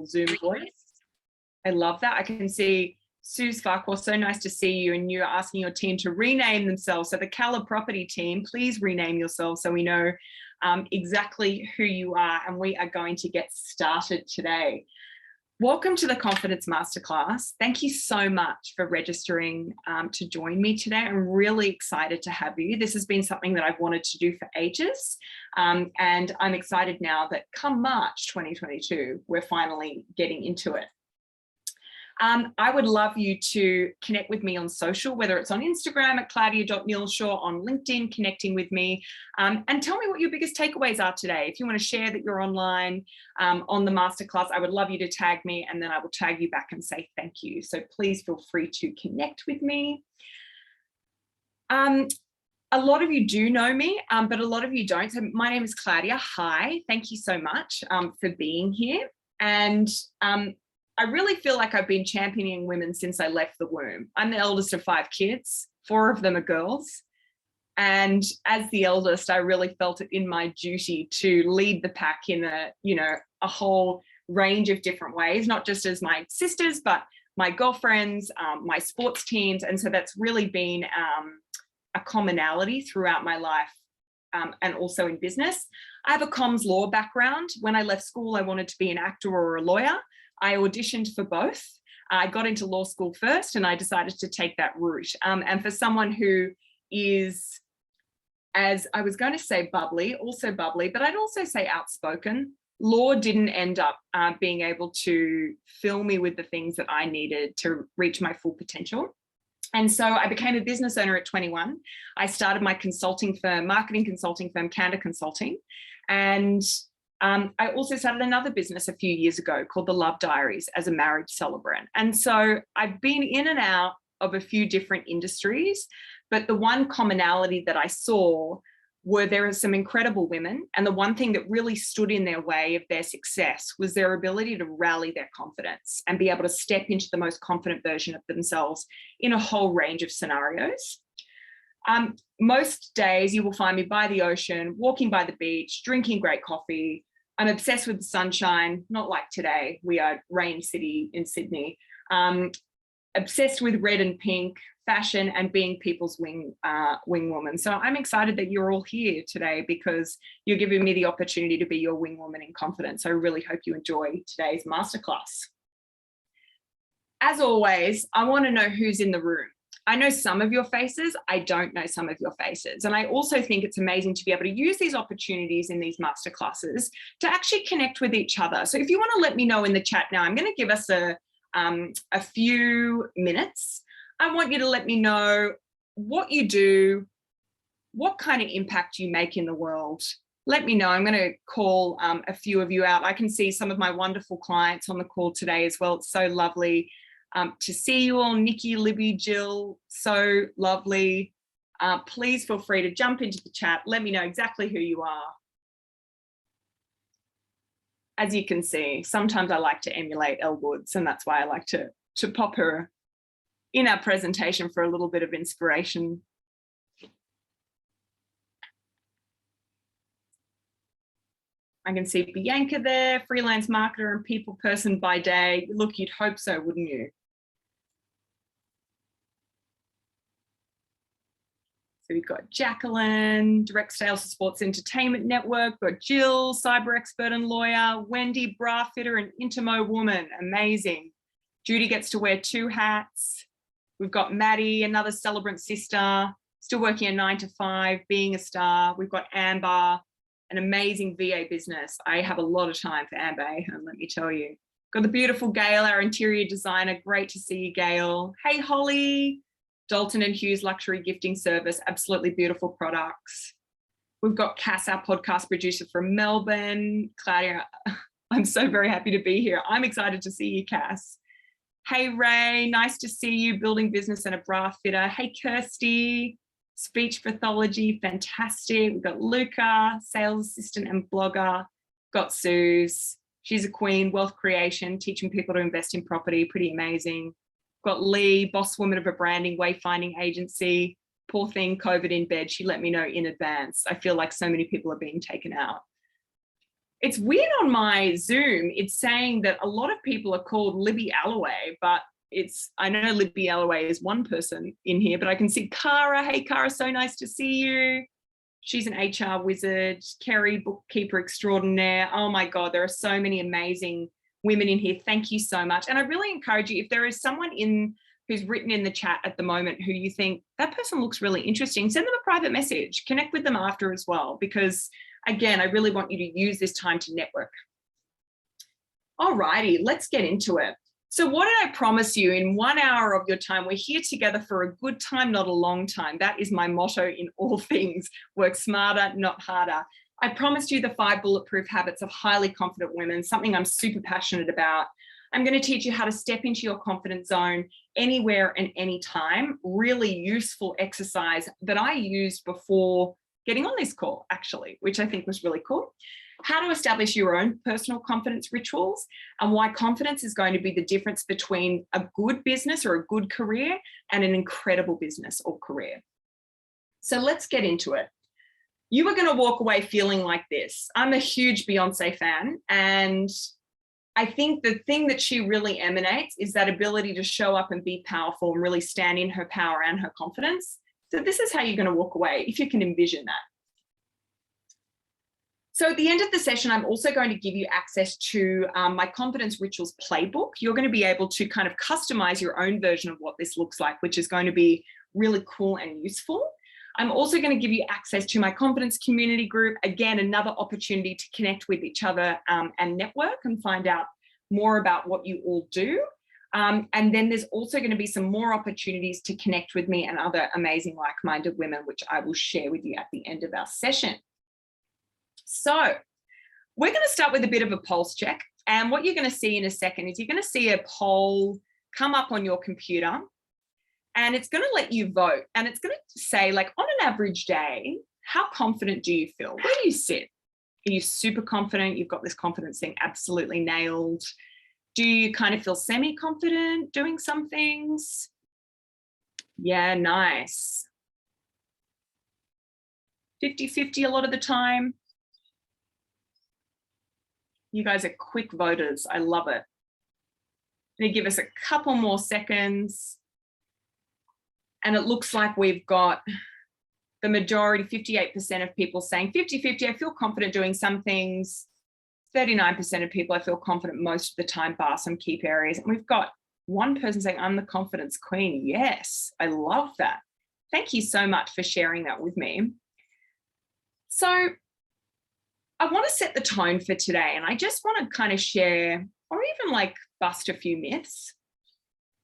Zoom voice. I love that. I can see Suze Farquhar, so nice to see you, and you're asking your team to rename themselves. So the Cala Property team, please rename yourselves so we know exactly who you are, and we are going to get started today. Welcome to the Confidence Masterclass. Thank you so much for registering to join me today. I'm really excited to have you. This has been something that I've wanted to do for ages, and I'm excited now that come March 2022, we're finally getting into it. I would love you to connect with me on social, whether it's on Instagram at claudia.nealshaw, on LinkedIn, connecting with me, and tell me what your biggest takeaways are today. If you want to share that you're online on the masterclass, I would love you to tag me, and then I will tag you back and say thank you. So please feel free to connect with me. A lot of you do know me, but a lot of you don't. So my name is Claudia. Hi, thank you so much for being here. And I really feel like I've been championing women since I left the womb. I'm the eldest of 5 kids, 4 of them are girls. And as the eldest, I really felt it in my duty to lead the pack in a whole range of different ways, not just as my sisters, but my girlfriends, my sports teams. And so that's really been a commonality throughout my life, and also in business. I have a comms law background. When I left school, I wanted to be an actor or a lawyer. I auditioned for both. I got into law school first, and I decided to take that route. And for someone who is, as I was going to say bubbly, but I'd also say outspoken, law didn't end up being able to fill me with the things that I needed to reach my full potential. And so I became a business owner at 21. I started my consulting firm, marketing consulting firm, Candor Consulting. And I also started another business a few years ago called The Love Diaries as a marriage celebrant. And so I've been in and out of a few different industries, but the one commonality that I saw were there are some incredible women. And the one thing that really stood in their way of their success was their ability to rally their confidence and be able to step into the most confident version of themselves in a whole range of scenarios. Most days you will find me by the ocean, walking by the beach, drinking great coffee. I'm obsessed with the sunshine, not like today. We are rain city in Sydney. Obsessed with red and pink, fashion, and being people's wing woman. So I'm excited that you're all here today because you're giving me the opportunity to be your wing woman in confidence. I really hope you enjoy today's masterclass. As always, I want to know who's in the room. I know some of your faces, I don't know some of your faces. And I also think it's amazing to be able to use these opportunities in these masterclasses to actually connect with each other. So if you want to let me know in the chat now, I'm going to give us a few minutes. I want you to let me know what you do, what kind of impact you make in the world. Let me know. I'm going to call a few of you out. I can see some of my wonderful clients on the call today as well. It's so lovely to see you all. Nikki, Libby, Jill, so lovely. Please feel free to jump into the chat. Let me know exactly who you are. As you can see, sometimes I like to emulate Elle Woods, and that's why I like to pop her in our presentation for a little bit of inspiration. I can see Bianca there, freelance marketer and people person by day. Look, you'd hope so, wouldn't you? So we've got Jacqueline, direct sales for Sports Entertainment Network. We've got Jill, cyber expert and lawyer. Wendy, bra fitter and Intimo woman. Amazing. Judy gets to wear 2 hats. We've got Maddie, another celebrant sister, still working a 9 to 5, being a star. We've got Amber, an amazing VA business. I have a lot of time for Amber, and let me tell you. Got the beautiful Gail, our interior designer. Great to see you, Gail. Hey, Holly. Dalton and Hughes Luxury Gifting Service, absolutely beautiful products. We've got Cass, our podcast producer from Melbourne. Claudia, I'm so very happy to be here. I'm excited to see you, Cass. Hey, Ray, nice to see you, building business and a bra fitter. Hey, Kirsty, speech pathology, fantastic. We've got Luca, sales assistant and blogger. Got Suze, she's a queen, wealth creation, teaching people to invest in property, pretty amazing. Got Lee, boss woman of a branding wayfinding agency. Poor thing, COVID in bed. She let me know in advance. I feel like so many people are being taken out. It's weird on my Zoom. It's saying that a lot of people are called Libby Alloway, but I know Libby Alloway is one person in here, but I can see Cara. Hey, Cara, so nice to see you. She's an HR wizard. Kerry, bookkeeper extraordinaire. Oh my God, there are so many amazing women in here. Thank you so much. And I really encourage you, if there is someone who's written in the chat at the moment who you think that person looks really interesting, send them a private message, connect with them after as well, because again, I really want you to use this time to network. All righty, let's get into it. So what did I promise you? In 1 hour of your time, we're here together for a good time, not a long time. That is my motto in all things. Work smarter, not harder. I promised you the 5 bulletproof habits of highly confident women, something I'm super passionate about. I'm going to teach you how to step into your confidence zone anywhere and anytime. Really useful exercise that I used before getting on this call, actually, which I think was really cool. How to establish your own personal confidence rituals, and why confidence is going to be the difference between a good business or a good career and an incredible business or career. So let's get into it. You are going to walk away feeling like this. I'm a huge Beyonce fan, and I think the thing that she really emanates is that ability to show up and be powerful and really stand in her power and her confidence. So this is how you're going to walk away, if you can envision that. So at the end of the session, I'm also going to give you access to my Confidence Rituals playbook. You're going to be able to kind of customize your own version of what this looks like, which is going to be really cool and useful. I'm also going to give you access to my confidence community group. Again, another opportunity to connect with each other and network and find out more about what you all do. And then there's also going to be some more opportunities to connect with me and other amazing like-minded women, which I will share with you at the end of our session. So we're going to start with a bit of a pulse check. And what you're going to see in a second is you're going to see a poll come up on your computer, and it's going to let you vote. And it's going to say, like, on an average day, how confident do you feel? Where do you sit? Are you super confident? You've got this confidence thing absolutely nailed. Do you kind of feel semi-confident doing some things? Yeah, nice. 50-50 a lot of the time. You guys are quick voters. I love it. They give us a couple more seconds. And it looks like we've got the majority, 58% of people saying 50-50, I feel confident doing some things. 39% of people, I feel confident most of the time, bar some key areas. And we've got one person saying, I'm the confidence queen. Yes, I love that. Thank you so much for sharing that with me. So I want to set the tone for today, and I just want to kind of share, or even like bust a few myths.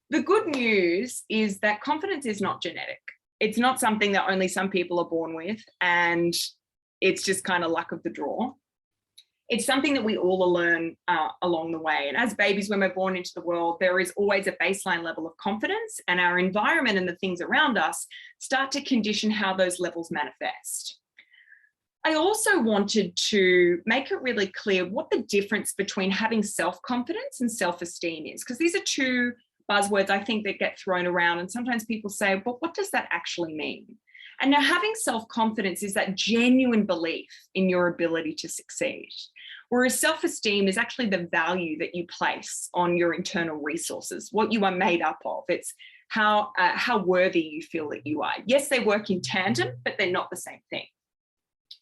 The good news is that confidence is not genetic. It's not something that only some people are born with, and it's just kind of luck of the draw. It's something that we all learn along the way. And as babies, when we're born into the world, there is always a baseline level of confidence, and our environment and the things around us start to condition how those levels manifest. I also wanted to make it really clear what the difference between having self-confidence and self-esteem is, because these are two buzzwords I think that get thrown around, and sometimes people say, but what does that actually mean? And now having self-confidence is that genuine belief in your ability to succeed, whereas self-esteem is actually the value that you place on your internal resources, what you are made up of. It's how worthy you feel that you are. Yes, they work in tandem, but they're not the same thing.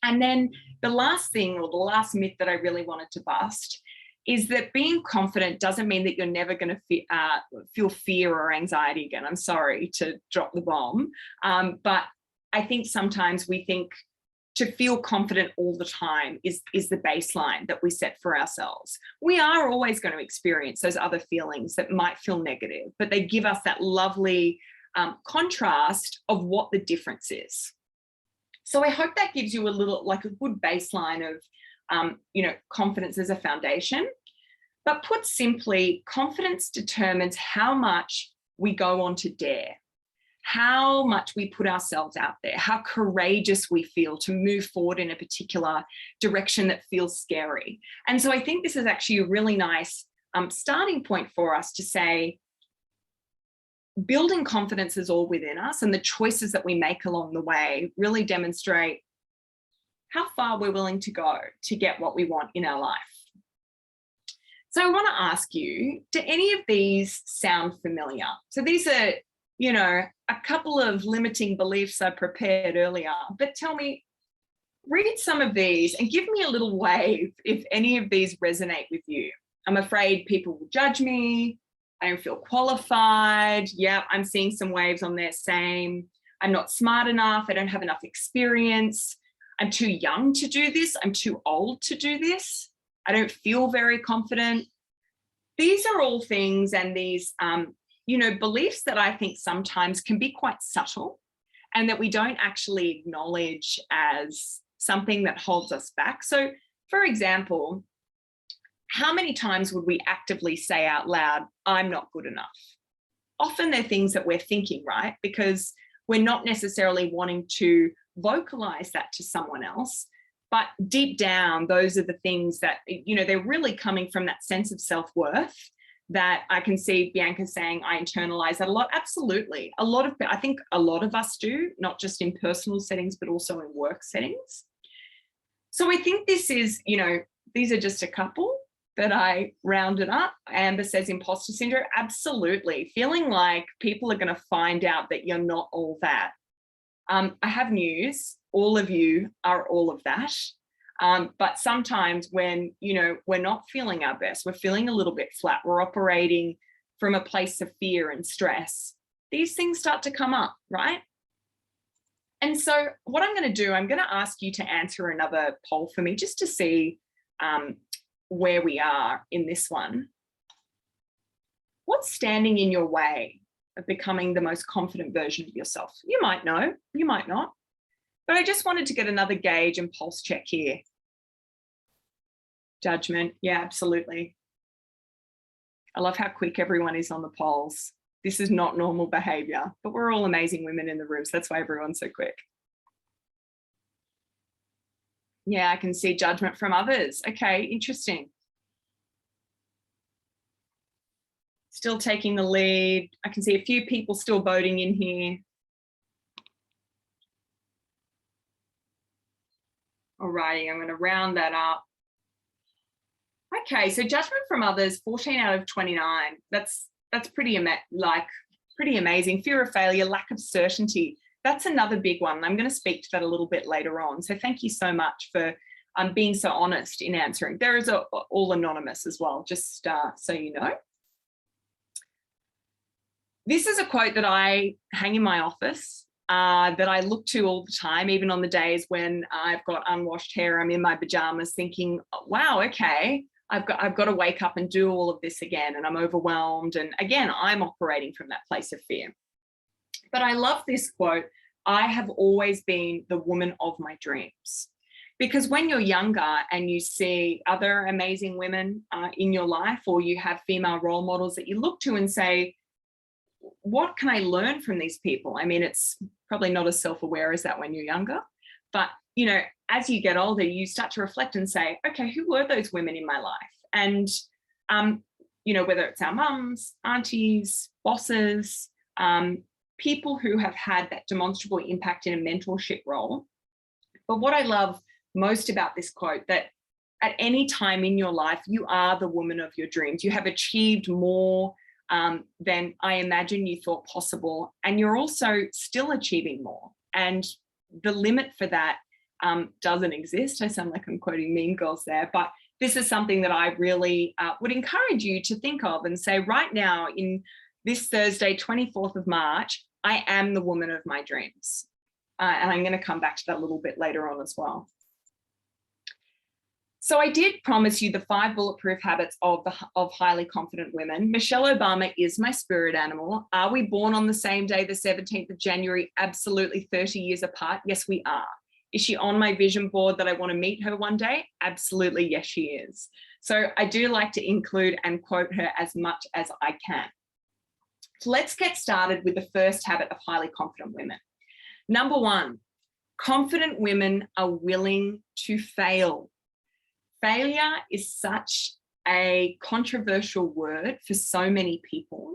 And then the last thing, or the last myth that I really wanted to bust, is that being confident doesn't mean that you're never going to feel fear or anxiety again. I'm sorry to drop the bomb, but I think sometimes we think to feel confident all the time is the baseline that we set for ourselves. We are always going to experience those other feelings that might feel negative, but they give us that lovely contrast of what the difference is. So I hope that gives you a little, like a good baseline of, confidence as a foundation. But put simply, confidence determines how much we go on to dare, how much we put ourselves out there, how courageous we feel to move forward in a particular direction that feels scary. And so I think this is actually a really nice starting point for us to say, building confidence is all within us, and the choices that we make along the way really demonstrate how far we're willing to go to get what we want in our life. So I want to ask you, do any of these sound familiar? So these are, you know, a couple of limiting beliefs I prepared earlier, but tell me, read some of these and give me a little wave if any of these resonate with you. I'm afraid people will judge me. I don't feel qualified. Yeah, I'm seeing some waves on there. Same. I'm not smart enough. I don't have enough experience. I'm too young to do this. I'm too old to do this. I don't feel very confident. These are all things and these, you know, beliefs that I think sometimes can be quite subtle and that we don't actually acknowledge as something that holds us back. So, for example, how many times would we actively say out loud, I'm not good enough? Often they're things that we're thinking, right? Because we're not necessarily wanting to vocalize that to someone else, but deep down, those are the things that, you know, they're really coming from that sense of self-worth that I can see Bianca saying, I internalize that a lot. Absolutely. I think a lot of us do, not just in personal settings, but also in work settings. So I think this is, you know, these are just a couple that I rounded up. Amber says imposter syndrome. Absolutely. Feeling like people are going to find out that you're not all that. I have news. All of you are all of that. But sometimes when, you know, we're not feeling our best, we're feeling a little bit flat, we're operating from a place of fear and stress, these things start to come up, right? And so what I'm going to do, I'm going to ask you to answer another poll for me just to see where we are in this one. What's standing in your way of becoming the most confident version of yourself? You might know, you might not, but I just wanted to get another gauge and pulse check here. Judgment, yeah, absolutely. I love how quick everyone is on the polls. This is not normal behavior, but we're all amazing women in the room, so that's why everyone's so quick. Yeah, I can see judgment from others. Okay, interesting. Still taking the lead. I can see a few people still voting in here. Alrighty, I'm going to round that up. Okay, so judgment from others, 14 out of 29. That's pretty amazing. Fear of failure, lack of certainty. That's another big one. I'm going to speak to that a little bit later on. So thank you so much for being so honest in answering. There is all anonymous as well, just so you know. This is a quote that I hang in my office, that I look to all the time, even on the days when I've got unwashed hair, I'm in my pajamas thinking, wow, okay, I've got to wake up and do all of this again, and I'm overwhelmed. And again, I'm operating from that place of fear. But I love this quote. I have always been the woman of my dreams. Because when you're younger and you see other amazing women in your life, or you have female role models that you look to and say, what can I learn from these people? I mean, it's probably not as self-aware as that when you're younger, but you know, as you get older, you start to reflect and say, okay, who were those women in my life? And, you know, whether it's our mums, aunties, bosses, people who have had that demonstrable impact in a mentorship role. But what I love most about this quote, that at any time in your life, you are the woman of your dreams. You have achieved more than I imagine you thought possible. And you're also still achieving more. And the limit for that doesn't exist. I sound like I'm quoting Mean Girls there, but this is something that I really would encourage you to think of and say, right now, in this Thursday, 24th of March, I am the woman of my dreams. And I'm going to come back to that a little bit later on as well. So I did promise you the 5 bulletproof habits of highly confident women. Michelle Obama is my spirit animal. Are we born on the same day, the 17th of January? Absolutely, 30 years apart. Yes, we are. Is she on my vision board that I want to meet her one day? Absolutely, yes, she is. So I do like to include and quote her as much as I can. So let's get started with the first habit of highly confident women. Number 1, confident women are willing to fail. Failure is such a controversial word for so many people,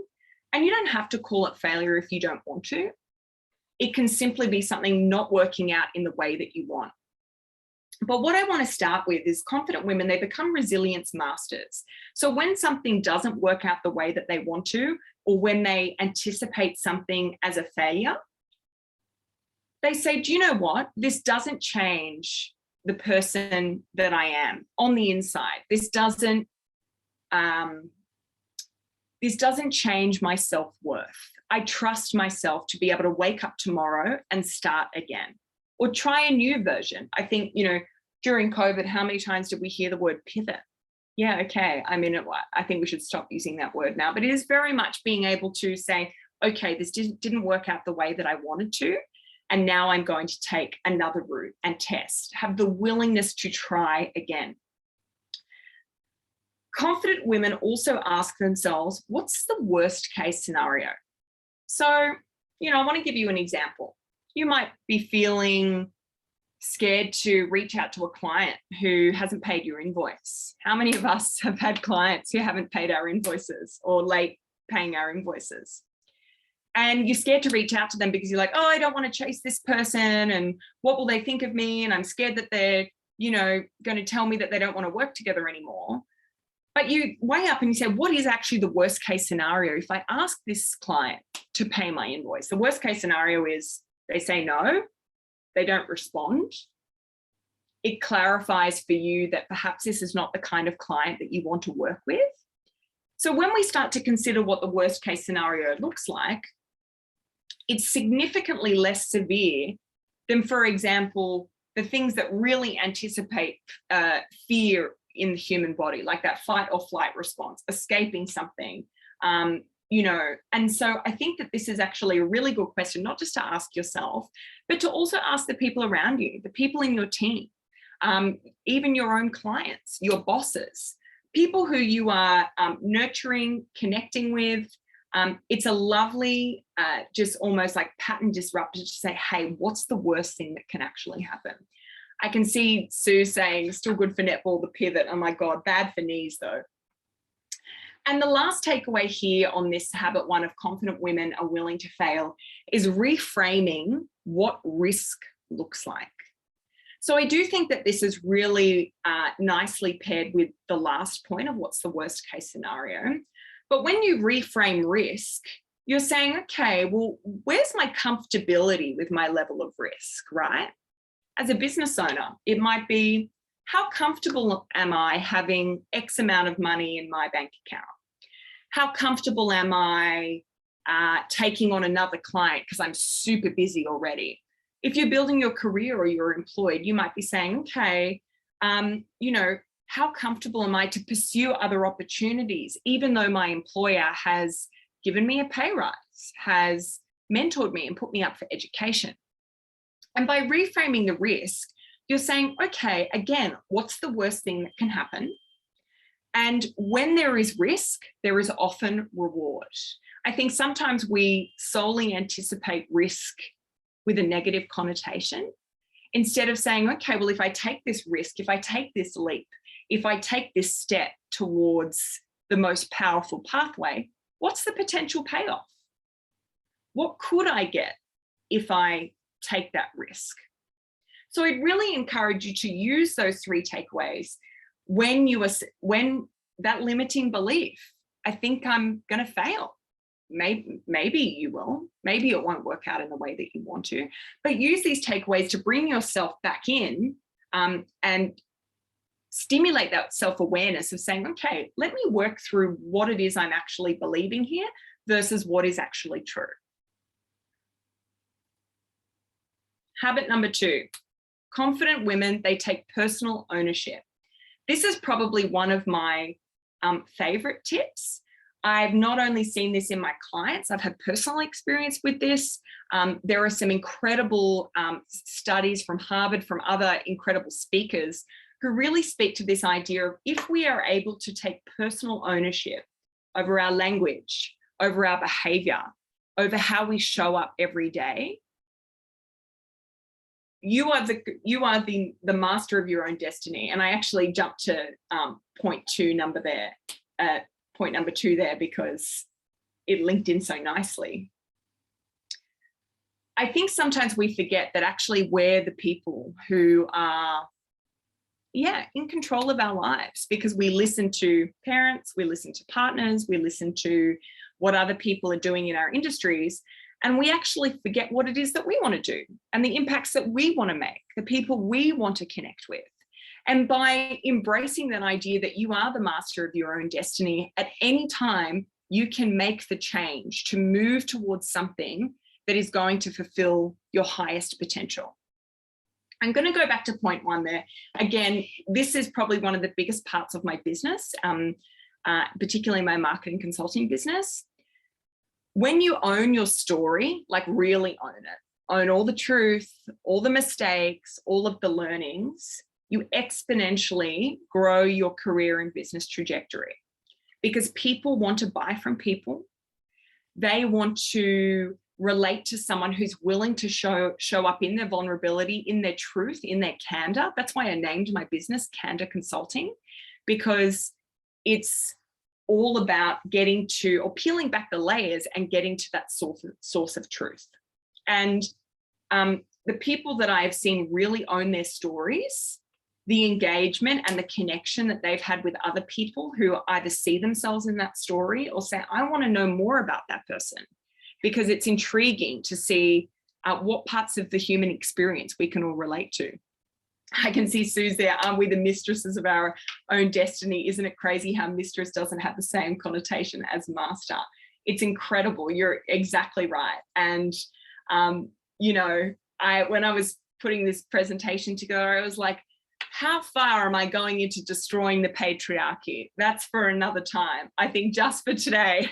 and you don't have to call it failure if you don't want to. It can simply be something not working out in the way that you want. But what I want to start with is confident women, they become resilience masters. So when something doesn't work out the way that they want to, or when they anticipate something as a failure, they say, do you know what? This doesn't change the person that I am on the inside. This doesn't change my self-worth. I trust myself to be able to wake up tomorrow and start again, or try a new version. I think, during COVID, how many times did we hear the word pivot? Yeah, okay. I mean, I think we should stop using that word now, but it is very much being able to say, okay, this didn't work out the way that I wanted to. And now I'm going to take another route and test, have the willingness to try again. Confident women also ask themselves, what's the worst case scenario? So, I want to give you an example. You might be feeling scared to reach out to a client who hasn't paid your invoice. How many of us have had clients who haven't paid our invoices or late paying our invoices? And you're scared to reach out to them because you're like, oh, I don't want to chase this person, and what will they think of me? And I'm scared that they're, going to tell me that they don't want to work together anymore. But you weigh up and you say, what is actually the worst case scenario if I ask this client to pay my invoice? The worst case scenario is they say no, they don't respond. It clarifies for you that perhaps this is not the kind of client that you want to work with. So when we start to consider what the worst case scenario looks like, it's significantly less severe than, for example, the things that really anticipate fear in the human body, like that fight or flight response, escaping something, and so I think that this is actually a really good question, not just to ask yourself, but to also ask the people around you, the people in your team, even your own clients, your bosses, people who you are nurturing, connecting with. It's a lovely, just almost like pattern disruptor to say, hey, what's the worst thing that can actually happen? I can see Sue saying, still good for netball, the pivot. Oh my God, bad for knees though. And the last takeaway here on this habit one of confident women are willing to fail is reframing what risk looks like. So I do think that this is really nicely paired with the last point of what's the worst case scenario. But when you reframe risk, you're saying, okay, well, where's my comfortability with my level of risk, right? As a business owner, it might be, how comfortable am I having X amount of money in my bank account? How comfortable am I taking on another client because I'm super busy already? If you're building your career or you're employed, you might be saying, okay, how comfortable am I to pursue other opportunities, even though my employer has given me a pay rise, has mentored me and put me up for education? And by reframing the risk, you're saying, okay, again, what's the worst thing that can happen? And when there is risk, there is often reward. I think sometimes we solely anticipate risk with a negative connotation, instead of saying, okay, well, if I take this risk, if I take this leap, if I take this step towards the most powerful pathway, what's the potential payoff? What could I get if I take that risk? So I'd really encourage you to use those three takeaways when that limiting belief, I think I'm going to fail. Maybe you will, maybe it won't work out in the way that you want to, but use these takeaways to bring yourself back in and stimulate that self-awareness of saying, okay, let me work through what it is I'm actually believing here versus what is actually true. Habit number 2, confident women, they take personal ownership. This is probably one of my favorite tips. I've not only seen this in my clients, I've had personal experience with this. There are some incredible studies from Harvard, from other incredible speakers who really speak to this idea of, if we are able to take personal ownership over our language, over our behavior, over how we show up every day, you are the master of your own destiny. And I actually jumped to point number 2 there because it linked in so nicely. I think sometimes we forget that actually we're the people who are in control of our lives, because we listen to parents, we listen to partners, we listen to what other people are doing in our industries, and we actually forget what it is that we want to do and the impacts that we want to make, the people we want to connect with. And by embracing that idea that you are the master of your own destiny, at any time you can make the change to move towards something that is going to fulfill your highest potential. I'm going to go back to point one there. Again, this is probably one of the biggest parts of my business, particularly my marketing consulting business. When you own your story, like really own all the truth, all the mistakes, all of the learnings, you exponentially grow your career and business trajectory, because people want to buy from people. They want to relate to someone who's willing to show up in their vulnerability, in their truth, in their candor. That's why I named my business Candor Consulting, because it's all about getting to, or peeling back the layers and getting to that source of truth. And the people that I have seen really own their stories, the engagement and the connection that they've had with other people who either see themselves in that story or say, I want to know more about that person, because it's intriguing to see what parts of the human experience we can all relate to. I can see Suze there. Aren't we the mistresses of our own destiny? Isn't it crazy how mistress doesn't have the same connotation as master? It's incredible. You're exactly right. And, you know, when I was putting this presentation together, I was like, how far am I going into destroying the patriarchy? That's for another time. I think just for today,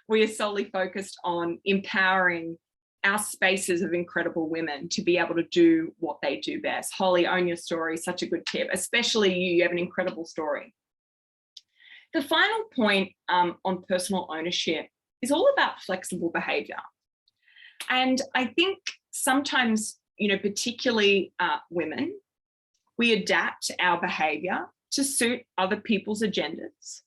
we are solely focused on empowering our spaces of incredible women to be able to do what they do best. Holly, own your story, such a good tip, especially you have an incredible story. The final point on personal ownership is all about flexible behavior. And I think sometimes, you know, particularly women, we adapt our behavior to suit other people's agendas.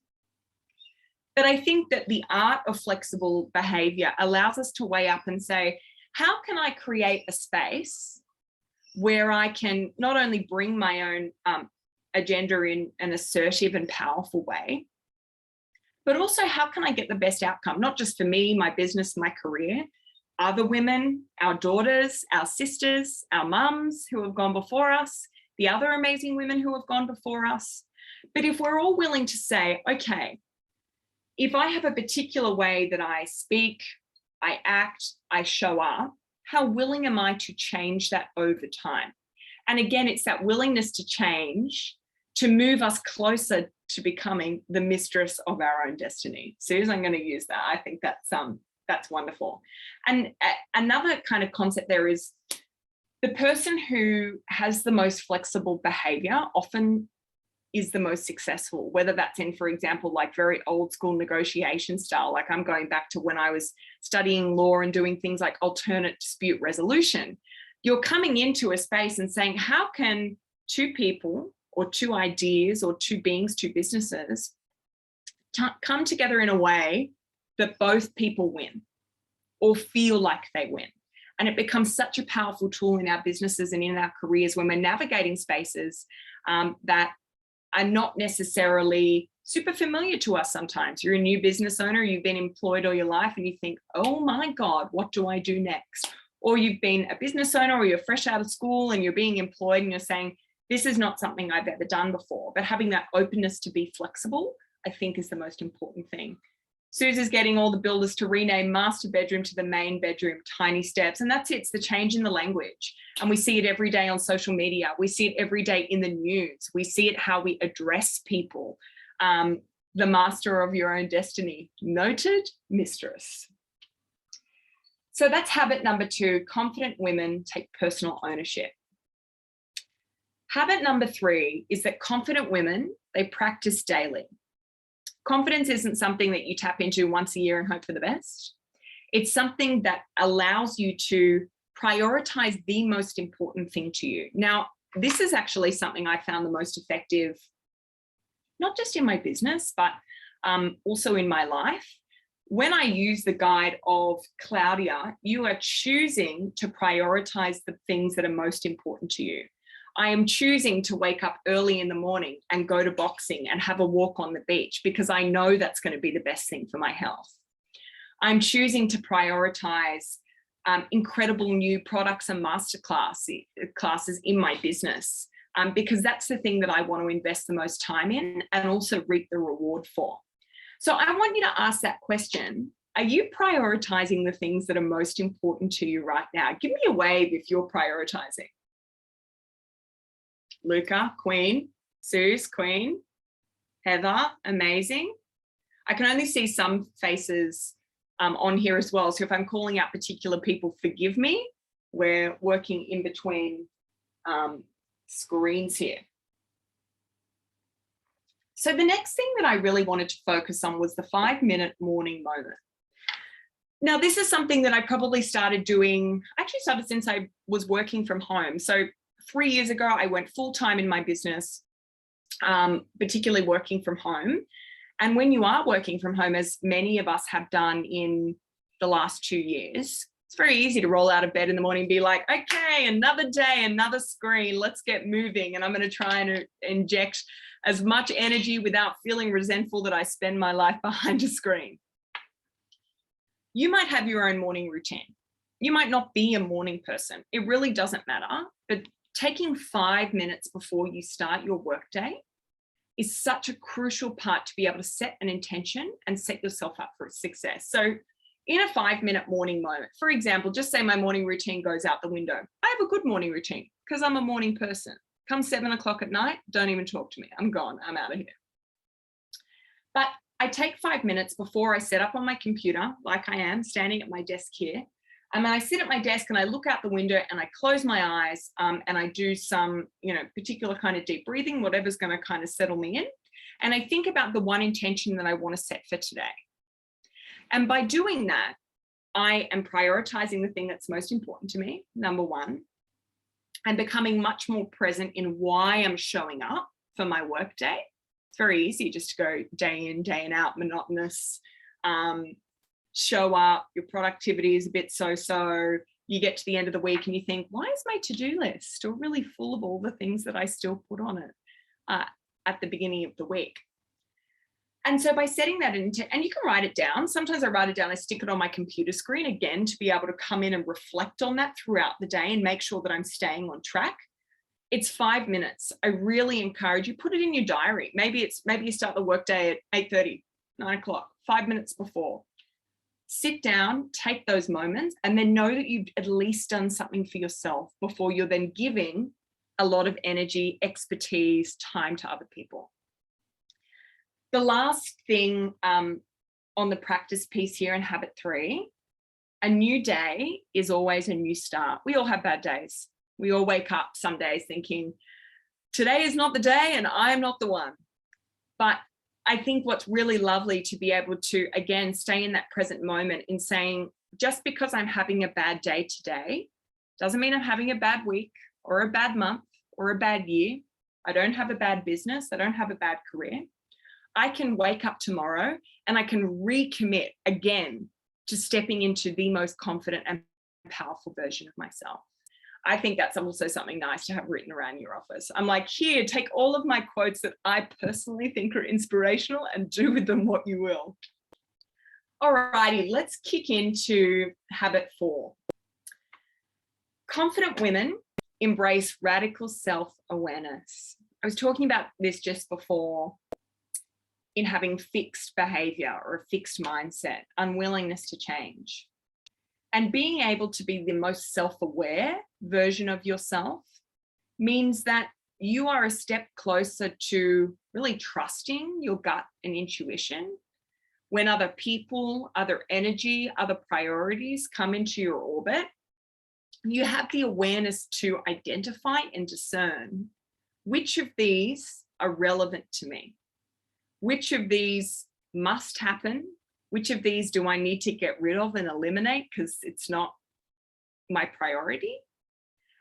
But I think that the art of flexible behavior allows us to weigh up and say, how can I create a space where I can not only bring my own agenda in an assertive and powerful way, but also how can I get the best outcome, not just for me, my business, my career, other women, our daughters, our sisters, our mums who have gone before us, the other amazing women who have gone before us. But if we're all willing to say, okay, if I have a particular way that I speak, I act, I show up, how willing am I to change that over time? And again, it's that willingness to change to move us closer to becoming the mistress of our own destiny. Suze, I'm going to use that. I think that's wonderful. And another kind of concept there is the person who has the most flexible behavior often is the most successful, whether that's in, for example, like very old school negotiation style. Like I'm going back to when I was studying law and doing things like alternate dispute resolution. You're coming into a space and saying, how can two people or two ideas or two beings, two businesses come together in a way that both people win or feel like they win? And it becomes such a powerful tool in our businesses and in our careers when we're navigating spaces that are not necessarily super familiar to us sometimes. You're a new business owner, you've been employed all your life and you think, oh my God, what do I do next? Or you've been a business owner or you're fresh out of school and you're being employed and you're saying, this is not something I've ever done before. But having that openness to be flexible, I think is the most important thing. Suze is getting all the builders to rename master bedroom to the main bedroom, tiny steps. And that's it, it's the change in the language. And we see it every day on social media. We see it every day in the news. We see it how we address people. The master of your own destiny, noted mistress. So that's habit number 2, confident women take personal ownership. Habit number 3 is that confident women, they practice daily. Confidence isn't something that you tap into once a year and hope for the best. It's something that allows you to prioritize the most important thing to you. Now, this is actually something I found the most effective, not just in my business, but also in my life. When I use the guide of Claudia, you are choosing to prioritize the things that are most important to you. I am choosing to wake up early in the morning and go to boxing and have a walk on the beach because I know that's going to be the best thing for my health. I'm choosing to prioritize incredible new products and classes in my business because that's the thing that I want to invest the most time in and also reap the reward for. So I want you to ask that question. Are you prioritizing the things that are most important to you right now? Give me a wave if you're prioritizing. Luca, Queen. Suze, Queen. Heather, amazing. I can only see some faces on here as well. So if I'm calling out particular people, forgive me. We're working in between screens here. So the next thing that I really wanted to focus on was the 5-minute morning moment. Now, this is something that I probably started doing, actually started since I was working from home. So 3 years ago, I went full-time in my business, particularly working from home. And when you are working from home, as many of us have done in the last 2 years, it's very easy to roll out of bed in the morning and be like, okay, another day, another screen, let's get moving. And I'm going to try and inject as much energy without feeling resentful that I spend my life behind a screen. You might have your own morning routine. You might not be a morning person. It really doesn't matter. But taking 5 minutes before you start your workday is such a crucial part to be able to set an intention and set yourself up for success. So in a 5-minute morning moment, for example, just say my morning routine goes out the window. I have a good morning routine because I'm a morning person. Come 7 o'clock at night, don't even talk to me. I'm gone. I'm out of here. But I take 5 minutes before I set up on my computer, like I am standing at my desk here. And then I sit at my desk and I look out the window and I close my eyes and I do some, particular kind of deep breathing, whatever's going to kind of settle me in. And I think about the one intention that I want to set for today. And by doing that, I am prioritizing the thing that's most important to me, number one, and becoming much more present in why I'm showing up for my workday. It's very easy just to go day in, day out, monotonous, show up, your productivity is a bit so-so. You get to the end of the week and you think, why is my to-do list still really full of all the things that I still put on it at the beginning of the week? And so by setting that into, and you can write it down. Sometimes I write it down, I stick it on my computer screen again to be able to come in and reflect on that throughout the day and make sure that I'm staying on track. It's 5 minutes. I really encourage you, put it in your diary. Maybe you start the workday at 8:30, 9 o'clock, 5 minutes before. Sit down, take those moments, and then know that you've at least done something for yourself before you're then giving a lot of energy, expertise, time to other people. The last thing on the practice piece here in habit 3, a new day is always a new start. We all have bad days. We all wake up some days thinking, today is not the day and I'm not the one. But I think what's really lovely to be able to, again, stay in that present moment in saying, just because I'm having a bad day today, doesn't mean I'm having a bad week or a bad month or a bad year. I don't have a bad business. I don't have a bad career. I can wake up tomorrow and I can recommit again to stepping into the most confident and powerful version of myself. I think that's also something nice to have written around your office. I'm like, here, take all of my quotes that I personally think are inspirational and do with them what you will. Alrighty, let's kick into habit 4. Confident women embrace radical self-awareness. I was talking about this just before in having fixed behavior or a fixed mindset, unwillingness to change. And being able to be the most self-aware version of yourself means that you are a step closer to really trusting your gut and intuition. When other people, other energy, other priorities come into your orbit, you have the awareness to identify and discern which of these are relevant to me. Which of these must happen? Which of these do I need to get rid of and eliminate because it's not my priority?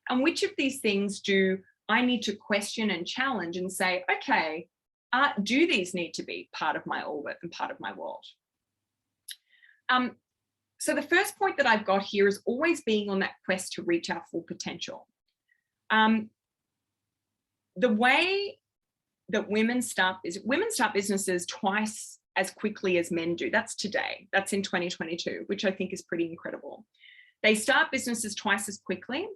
And which of these things do I need to question and challenge and say, okay, do these need to be part of my orbit and part of my world? So the first point that I've got here is always being on that quest to reach our full potential. the way that women start businesses twice as quickly as men do. That's today. That's in 2022, which I think is pretty incredible. They start businesses twice as quickly.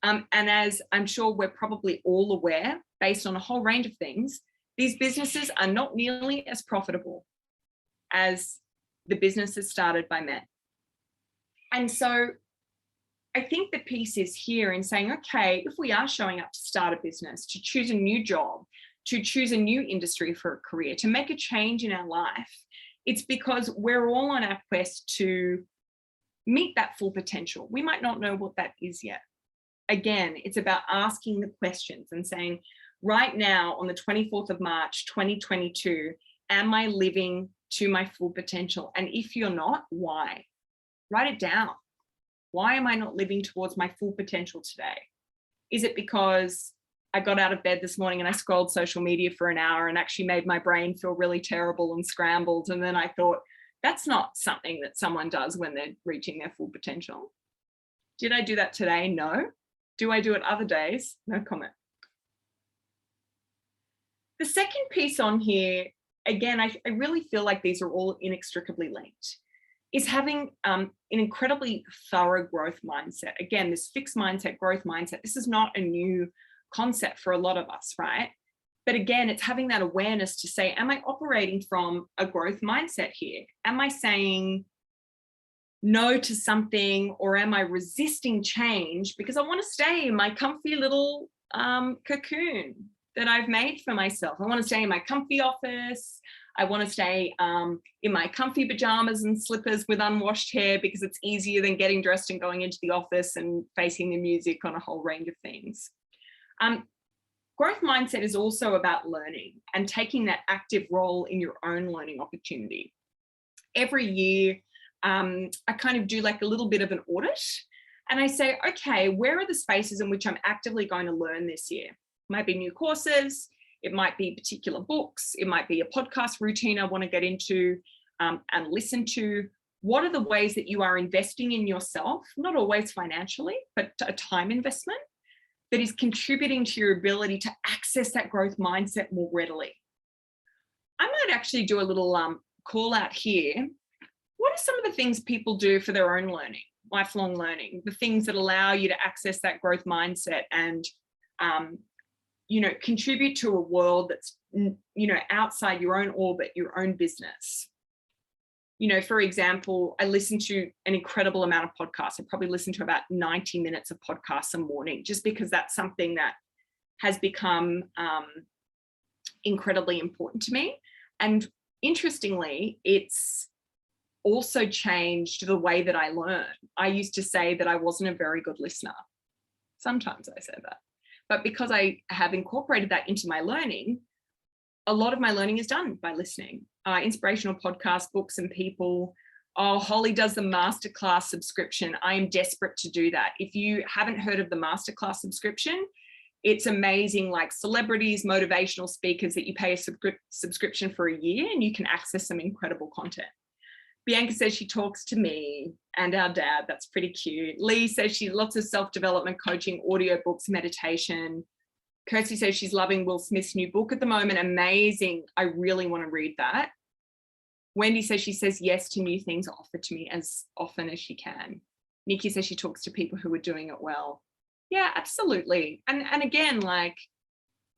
And as I'm sure we're probably all aware, based on a whole range of things, these businesses are not nearly as profitable as the businesses started by men. And so I think the piece is here in saying, okay, if we are showing up to start a business, to choose a new job, to choose a new industry for a career, to make a change in our life, it's because we're all on our quest to meet that full potential. We might not know what that is yet. Again, it's about asking the questions and saying, right now on the 24th of March, 2022, am I living to my full potential? And if you're not, why? Write it down. Why am I not living towards my full potential today? Is it because I got out of bed this morning and I scrolled social media for an hour and actually made my brain feel really terrible and scrambled? And then I thought, that's not something that someone does when they're reaching their full potential. Did I do that today? No. Do I do it other days? No comment. The second piece on here, again, I really feel like these are all inextricably linked, is having an incredibly thorough growth mindset. Again, this fixed mindset, growth mindset, this is not a new concept for a lot of us, right? But again, it's having that awareness to say, am I operating from a growth mindset here? Am I saying no to something, or am I resisting change because I want to stay in my comfy little cocoon that I've made for myself? I want to stay in my comfy office. I want to stay in my comfy pajamas and slippers with unwashed hair because it's easier than getting dressed and going into the office and facing the music on a whole range of things. Growth mindset is also about learning and taking that active role in your own learning opportunity. Every year, I kind of do like a little bit of an audit and I say, okay, where are the spaces in which I'm actively going to learn this year? It might be new courses, it might be particular books, it might be a podcast routine I want to get into and listen to. What are the ways that you are investing in yourself, not always financially, but a time investment that is contributing to your ability to access that growth mindset more readily? I might actually do a little call out here. What are some of the things people do for their own learning, lifelong learning, the things that allow you to access that growth mindset and, contribute to a world that's, outside your own orbit, your own business? For example, I listen to an incredible amount of podcasts. I probably listen to about 90 minutes of podcasts a morning, just because that's something that has become incredibly important to me. And interestingly, it's also changed the way that I learn. I used to say that I wasn't a very good listener. Sometimes I say that. But because I have incorporated that into my learning, a lot of my learning is done by listening. Inspirational podcasts, books and people. Oh, Holly does the Masterclass subscription. I am desperate to do that. If you haven't heard of the Masterclass subscription, it's amazing, like celebrities, motivational speakers that you pay a subscription for a year and you can access some incredible content. Bianca says she talks to me and our dad. That's pretty cute. Lee says she lots of self-development coaching, audiobooks, meditation. Kirsty says she's loving Will Smith's new book at the moment. Amazing. I really want to read that. Wendy says she says yes to new things offered to me as often as she can. Nikki says she talks to people who are doing it well. Yeah, absolutely. And again, like,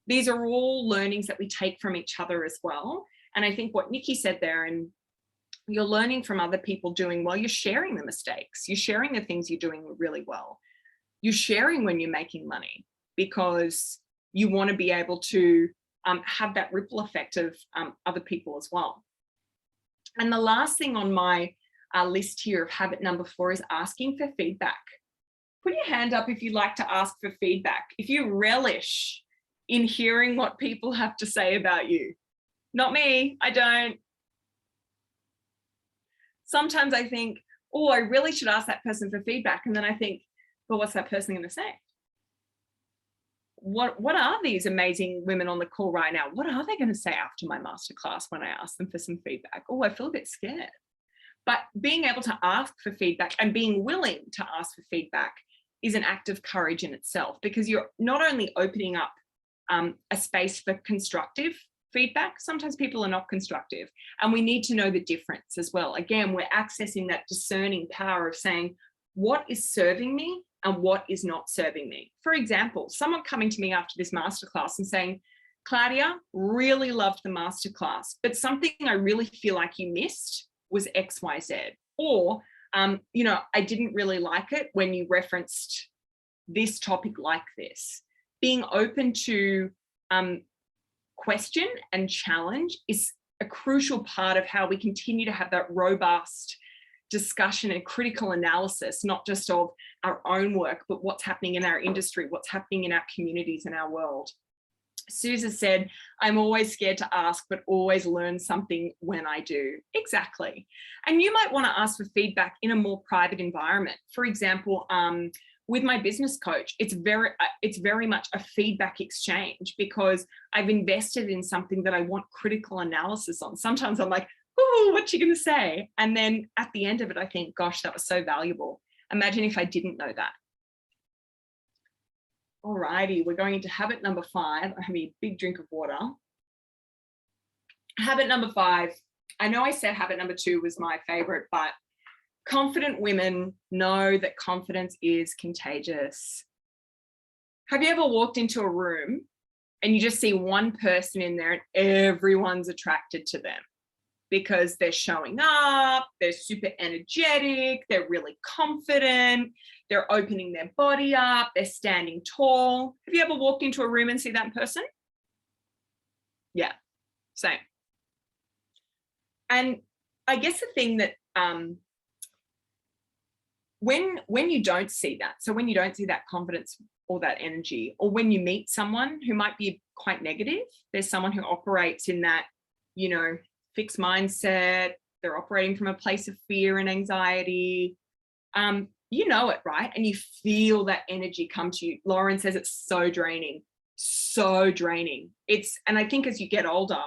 these are all learnings that we take from each other as well. And I think what Nikki said there, and you're learning from other people doing well, you're sharing the mistakes, you're sharing the things you're doing really well. You're sharing when you're making money because you want to be able to have that ripple effect of other people as well. And the last thing on my list here of habit number 4 is asking for feedback. Put your hand up if you'd like to ask for feedback, if you relish in hearing what people have to say about you. Not me, I don't. Sometimes I think, oh, I really should ask that person for feedback. And then I think, well, what's that person going to say? What are these amazing women on the call right now? What are they going to say after my masterclass when I ask them for some feedback? Oh, I feel a bit scared. But being able to ask for feedback and being willing to ask for feedback is an act of courage in itself, because you're not only opening up a space for constructive feedback. Sometimes people are not constructive, and we need to know the difference as well. Again, we're accessing that discerning power of saying, what is serving me and what is not serving me? For example, someone coming to me after this masterclass and saying, Claudia, really loved the masterclass, but something I really feel like you missed was XYZ. Or, you know, I didn't really like it when you referenced this topic like this. Being open to question and challenge is a crucial part of how we continue to have that robust discussion and critical analysis, not just of our own work, but what's happening in our industry, what's happening in our communities and our world. Susan said, I'm always scared to ask, but always learn something when I do. Exactly. And you might want to ask for feedback in a more private environment. For example, with my business coach, it's very much a feedback exchange, because I've invested in something that I want critical analysis on. Sometimes I'm like, oh, what's she going to say? And then at the end of it, I think, gosh, that was so valuable. Imagine if I didn't know that. All righty, we're going into habit number 5. I'm having a big drink of water. Habit number 5. I know I said habit number 2 was my favorite, but confident women know that confidence is contagious. Have you ever walked into a room and you just see one person in there and everyone's attracted to them because they're showing up, they're super energetic, they're really confident, they're opening their body up, they're standing tall. Have you ever walked into a room and see that person? Yeah, same. And I guess the thing that when you don't see that, so when you don't see that confidence or that energy, or when you meet someone who might be quite negative, there's someone who operates in that, you know, fixed mindset, they're operating from a place of fear and anxiety, you know it, right? And you feel that energy come to you. Lauren says it's so draining, so draining. And I think as you get older,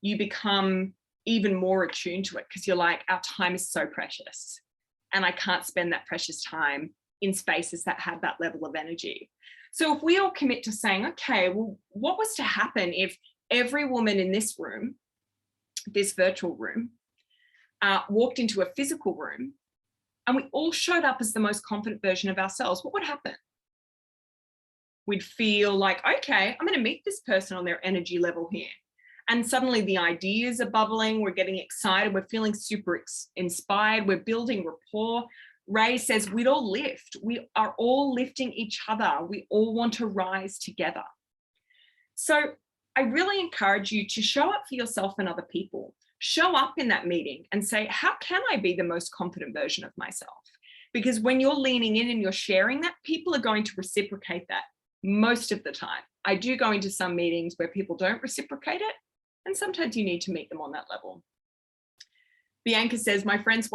you become even more attuned to it, because you're like, our time is so precious and I can't spend that precious time in spaces that have that level of energy. So if we all commit to saying, okay, well, what was to happen if every woman in this room, this virtual room, walked into a physical room and we all showed up as the most confident version of ourselves? What would happen? We'd feel like, okay, I'm going to meet this person on their energy level here. And suddenly the ideas are bubbling, we're getting excited, we're feeling super inspired, we're building rapport. Ray says we'd all lift. We are all lifting each other. We all want to rise together. So I really encourage you to show up for yourself and other people. Show up in that meeting and say, how can I be the most confident version of myself? Because when you're leaning in and you're sharing that, people are going to reciprocate that most of the time. I do go into some meetings where people don't reciprocate it, and sometimes you need to meet them on that level. Bianca says, my friend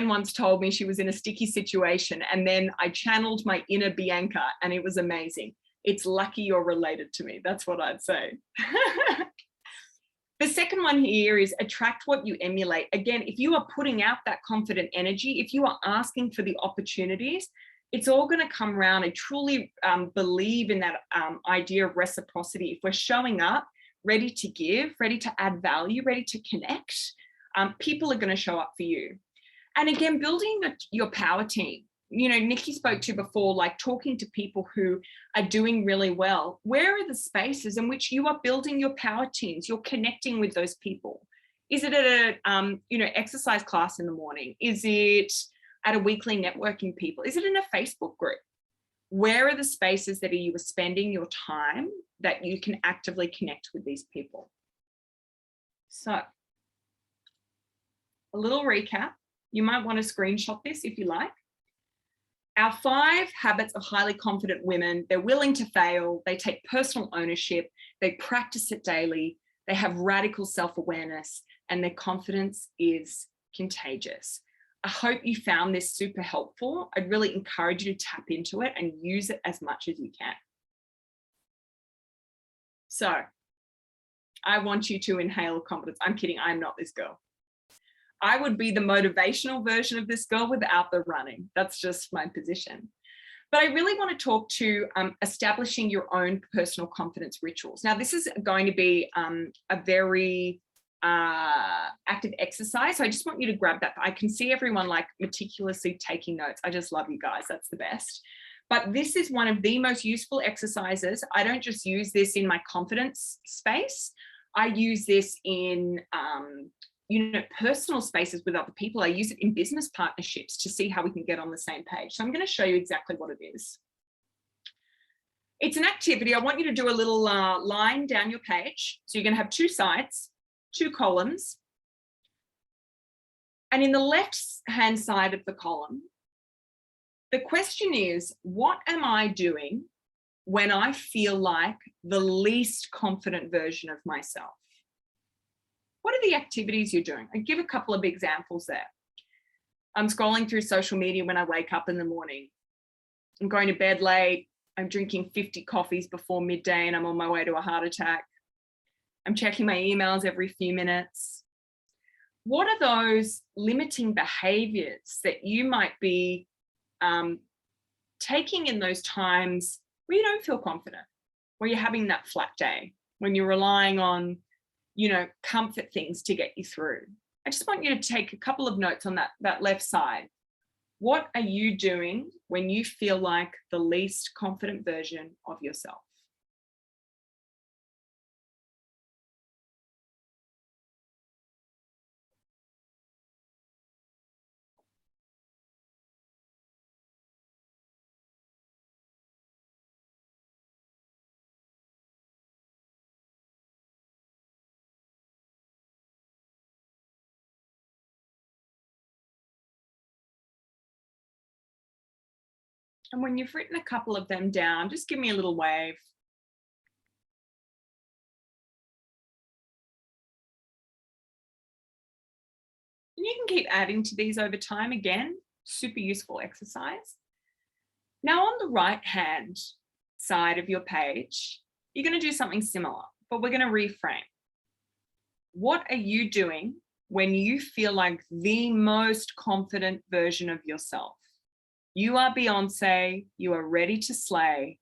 once told me she was in a sticky situation, and then I channeled my inner Bianca and it was amazing. It's lucky you're related to me. That's what I'd say. The second one here is attract what you emulate. Again, if you are putting out that confident energy, if you are asking for the opportunities, it's all going to come around. And truly believe in that idea of reciprocity. If we're showing up, ready to give, ready to add value, ready to connect, people are going to show up for you. And again, building your power team. You know, Nikki spoke to before, like talking to people who are doing really well. Where are the spaces in which you are building your power teams? You're connecting with those people. Is it at a exercise class in the morning? Is it at a weekly networking people? Is it in a Facebook group? Where are the spaces that you are spending your time that you can actively connect with these people? So a little recap. You might want to screenshot this if you like. Our 5 habits of highly confident women: they're willing to fail, they take personal ownership, they practice it daily, they have radical self-awareness, and their confidence is contagious. I hope you found this super helpful. I'd really encourage you to tap into it and use it as much as you can. So I want you to inhale confidence. I'm kidding, I'm not this girl. I would be the motivational version of this girl without the running. That's just my position. But I really want to talk to establishing your own personal confidence rituals. Now, this is going to be a very active exercise. So I just want you to grab that. I can see everyone like meticulously taking notes. I just love you guys. That's the best. But this is one of the most useful exercises. I don't just use this in my confidence space. I use this in personal spaces with other people. I use it in business partnerships to see how we can get on the same page. So I'm going to show you exactly what it is. It's an activity. I want you to do a little line down your page. So you're going to have two sides, two columns. And in the left-hand side of the column, the question is, what am I doing when I feel like the least confident version of myself? What are the activities you're doing? I give a couple of examples there. I'm scrolling through social media when I wake up in the morning. I'm going to bed late. I'm drinking 50 coffees before midday and I'm on my way to a heart attack. I'm checking my emails every few minutes. What are those limiting behaviors that you might be taking in those times where you don't feel confident, where you're having that flat day, when you're relying on, comfort things to get you through? I just want you to take a couple of notes on that left side. What are you doing when you feel like the least confident version of yourself? And when you've written a couple of them down, just give me a little wave. And you can keep adding to these over time. Again, super useful exercise. Now on the right-hand side of your page, you're going to do something similar, but we're going to reframe. What are you doing when you feel like the most confident version of yourself? You are Beyonce, you are ready to slay.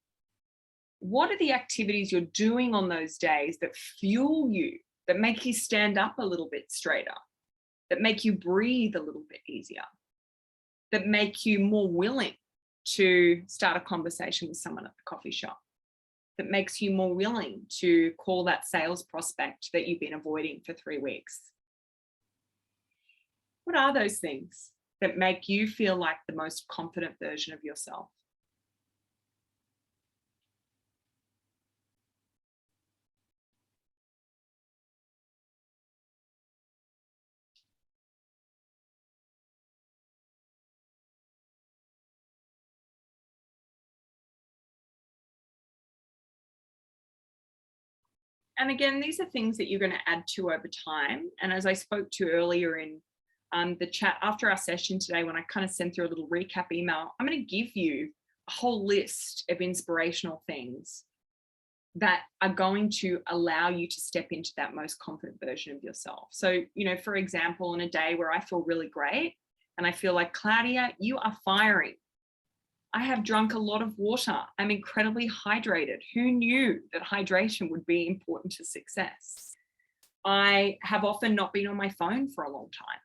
What are the activities you're doing on those days that fuel you, that make you stand up a little bit straighter, that make you breathe a little bit easier, that make you more willing to start a conversation with someone at the coffee shop, that makes you more willing to call that sales prospect that you've been avoiding for 3 weeks? What are those things that make you feel like the most confident version of yourself? And again, these are things that you're going to add to over time. And as I spoke to earlier in the chat after our session today, when I kind of sent through a little recap email, I'm going to give you a whole list of inspirational things that are going to allow you to step into that most confident version of yourself. So, for example, on a day where I feel really great and I feel like, Claudia, you are firing. I have drunk a lot of water. I'm incredibly hydrated. Who knew that hydration would be important to success? I have often not been on my phone for a long time.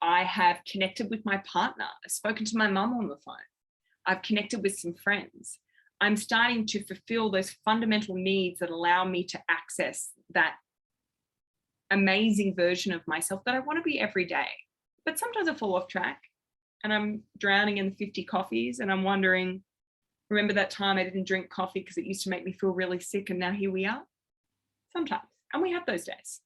I have connected with my partner. I've spoken to my mum on the phone. I've connected with some friends. I'm starting to fulfill those fundamental needs that allow me to access that amazing version of myself that I want to be every day. But sometimes I fall off track and I'm drowning in the 50 coffees and I'm wondering, remember that time I didn't drink coffee because it used to make me feel really sick, and now here we are? Sometimes, and we have those days.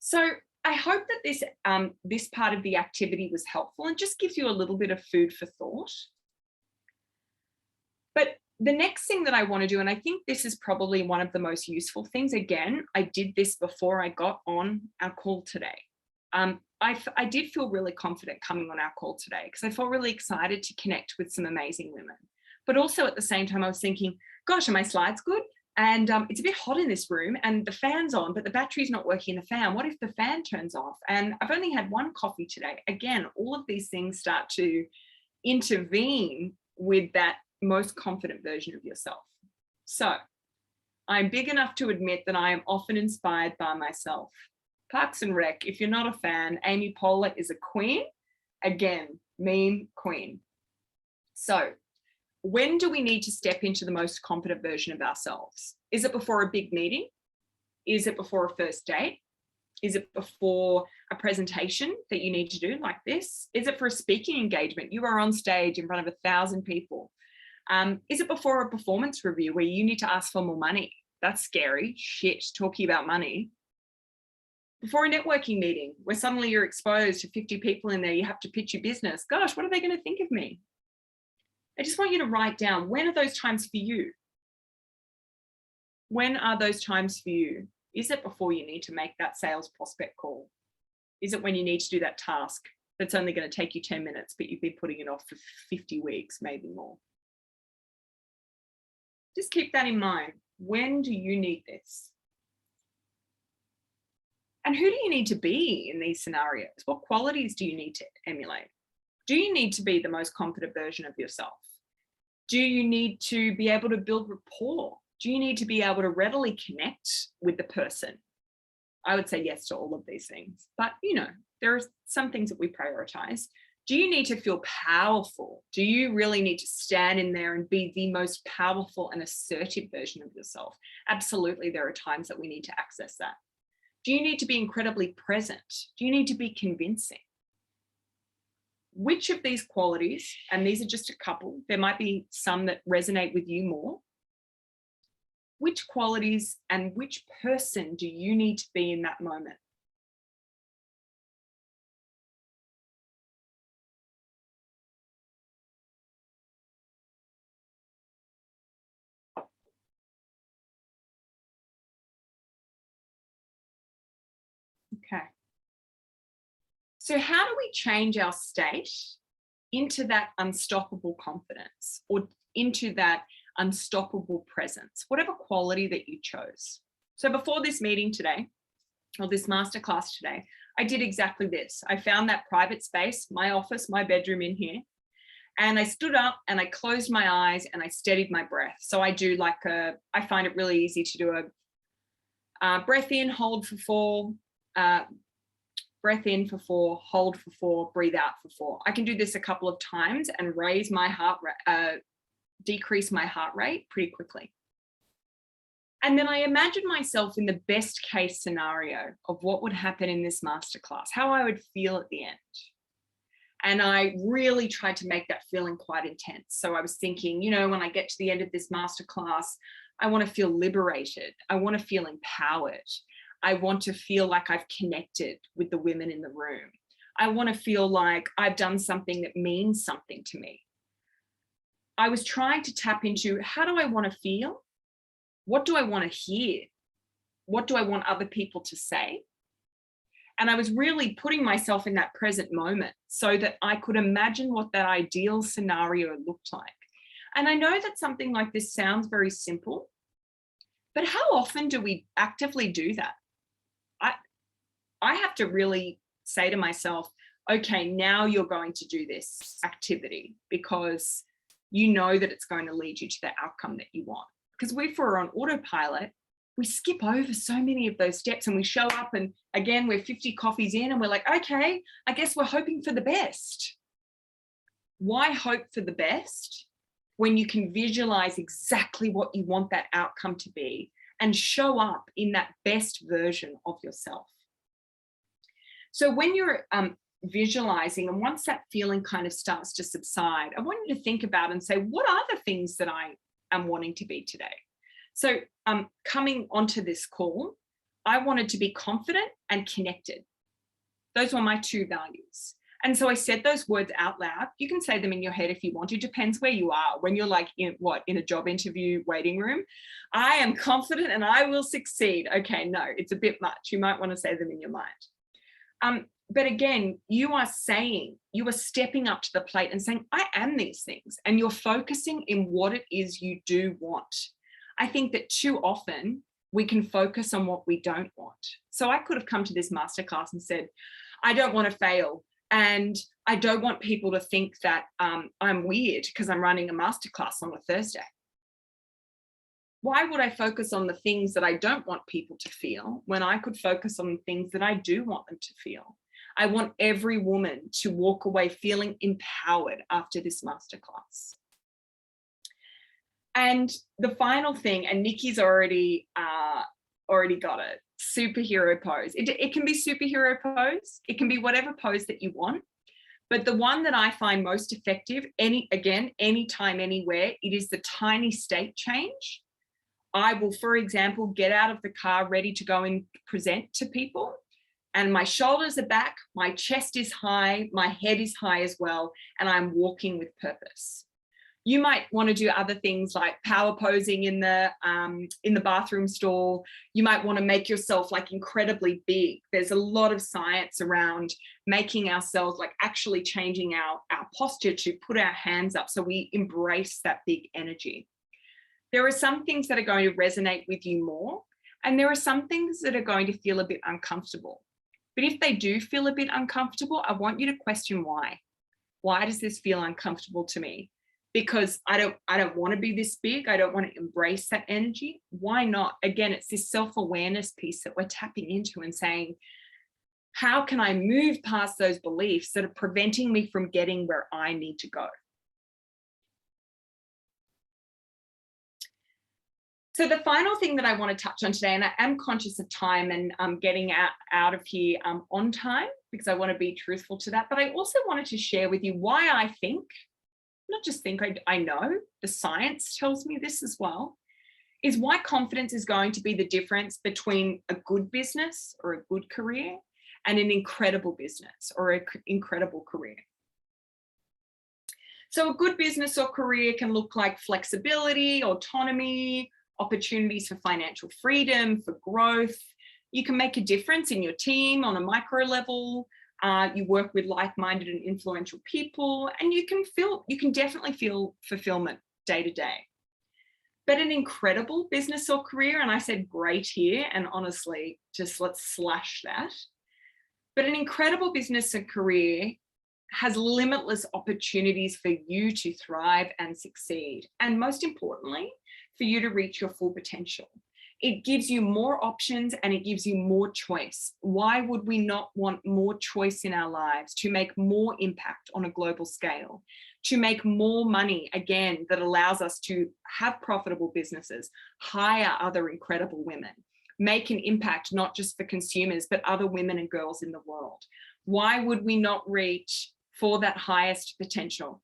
So I hope that this part of the activity was helpful and just gives you a little bit of food for thought. But the next thing that I want to do, and I think this is probably one of the most useful things, again, I did this before I got on our call today. I did feel really confident coming on our call today because I felt really excited to connect with some amazing women. But also at the same time, I was thinking, gosh, are my slides good? And it's a bit hot in this room and the fan's on, but the battery's not working in the fan. What if the fan turns off? And I've only had one coffee today. Again, all of these things start to intervene with that most confident version of yourself. So I'm big enough to admit that I am often inspired by myself. Parks and Rec, if you're not a fan, Amy Poehler is a queen. Again, meme queen. So when do we need to step into the most confident version of ourselves? Is it before a big meeting? Is it before a first date? Is it before a presentation that you need to do like this? Is it for a speaking engagement? You are on stage in front of 1,000 people. Is it before a performance review where you need to ask for more money? That's scary. Shit, talking about money. Before a networking meeting where suddenly you're exposed to 50 people in there, you have to pitch your business. Gosh, what are they going to think of me? I just want you to write down, when are those times for you? When are those times for you? Is it before you need to make that sales prospect call? Is it when you need to do that task that's only going to take you 10 minutes, but you've been putting it off for 50 weeks, maybe more? Just keep that in mind. When do you need this? And who do you need to be in these scenarios? What qualities do you need to emulate? Do you need to be the most confident version of yourself? Do you need to be able to build rapport? Do you need to be able to readily connect with the person? I would say yes to all of these things, but there are some things that we prioritize. Do you need to feel powerful? Do you really need to stand in there and be the most powerful and assertive version of yourself? Absolutely, there are times that we need to access that. Do you need to be incredibly present? Do you need to be convincing? Which of these qualities, and these are just a couple, there might be some that resonate with you more. Which qualities and which person do you need to be in that moment? Okay. So how do we change our state into that unstoppable confidence or into that unstoppable presence, whatever quality that you chose? So before this meeting today, or this masterclass today, I did exactly this. I found that private space, my office, my bedroom in here, and I stood up and I closed my eyes and I steadied my breath. So I do I find it really easy to do a breath in, hold for 4, breath in for 4, hold for 4, breathe out for 4. I can do this a couple of times and raise my heart rate, decrease my heart rate pretty quickly. And then I imagine myself in the best case scenario of what would happen in this masterclass, how I would feel at the end. And I really tried to make that feeling quite intense. So I was thinking, when I get to the end of this masterclass, I want to feel liberated. I want to feel empowered. I want to feel like I've connected with the women in the room. I want to feel like I've done something that means something to me. I was trying to tap into, how do I want to feel? What do I want to hear? What do I want other people to say? And I was really putting myself in that present moment so that I could imagine what that ideal scenario looked like. And I know that something like this sounds very simple, but how often do we actively do that? I have to really say to myself, okay, now you're going to do this activity because you know that it's going to lead you to the outcome that you want. Because if we're on autopilot, we skip over so many of those steps and we show up and again, we're 50 coffees in and we're like, okay, I guess we're hoping for the best. Why hope for the best when you can visualize exactly what you want that outcome to be and show up in that best version of yourself? So when you're visualizing, and once that feeling kind of starts to subside, I want you to think about and say, what are the things that I am wanting to be today? So coming onto this call, I wanted to be confident and connected. Those were my 2 values. And so I said those words out loud. You can say them in your head if you want to, depends where you are. When you're like in a job interview waiting room, I am confident and I will succeed. Okay, no, it's a bit much. You might want to say them in your mind. But again, you are stepping up to the plate and saying, I am these things. And you're focusing in what it is you do want. I think that too often we can focus on what we don't want. So I could have come to this masterclass and said, I don't want to fail. And I don't want people to think that I'm weird because I'm running a masterclass on a Thursday. Why would I focus on the things that I don't want people to feel when I could focus on the things that I do want them to feel? I want every woman to walk away feeling empowered after this masterclass. And the final thing, and Nikki's already got it, superhero pose. It can be superhero pose. It can be whatever pose that you want. But the one that I find most effective, anytime, anywhere, it is the tiny state change. I will, for example, get out of the car ready to go and present to people. And my shoulders are back, my chest is high, my head is high as well, and I'm walking with purpose. You might want to do other things like power posing in the bathroom stall. You might want to make yourself like incredibly big. There's a lot of science around making ourselves like actually changing our posture to put our hands up so we embrace that big energy. There are some things that are going to resonate with you more, and there are some things that are going to feel a bit uncomfortable. But if they do feel a bit uncomfortable, I want you to question why. Why does this feel uncomfortable to me? Because I don't want to be this big. I don't want to embrace that energy. Why not? Again, it's this self-awareness piece that we're tapping into and saying, how can I move past those beliefs that are preventing me from getting where I need to go? So the final thing that I want to touch on today, and I am conscious of time and I'm getting out of here on time because I want to be truthful to that, but I also wanted to share with you why I think, not just think, I know, the science tells me this as well, is why confidence is going to be the difference between a good business or a good career and an incredible business or an incredible career. So a good business or career can look like flexibility, autonomy, opportunities for financial freedom, for growth. You can make a difference in your team on a micro level. You work with like-minded and influential people, and you can definitely feel fulfillment day to day. But an incredible business or career, and I said great here, and honestly, just let's slash that. But an incredible business and career has limitless opportunities for you to thrive and succeed. And most importantly, for you to reach your full potential. It gives you more options and it gives you more choice. Why would we not want more choice in our lives to make more impact on a global scale, to make more money, again, that allows us to have profitable businesses, hire other incredible women, make an impact not just for consumers, but other women and girls in the world? Why would we not reach for that highest potential?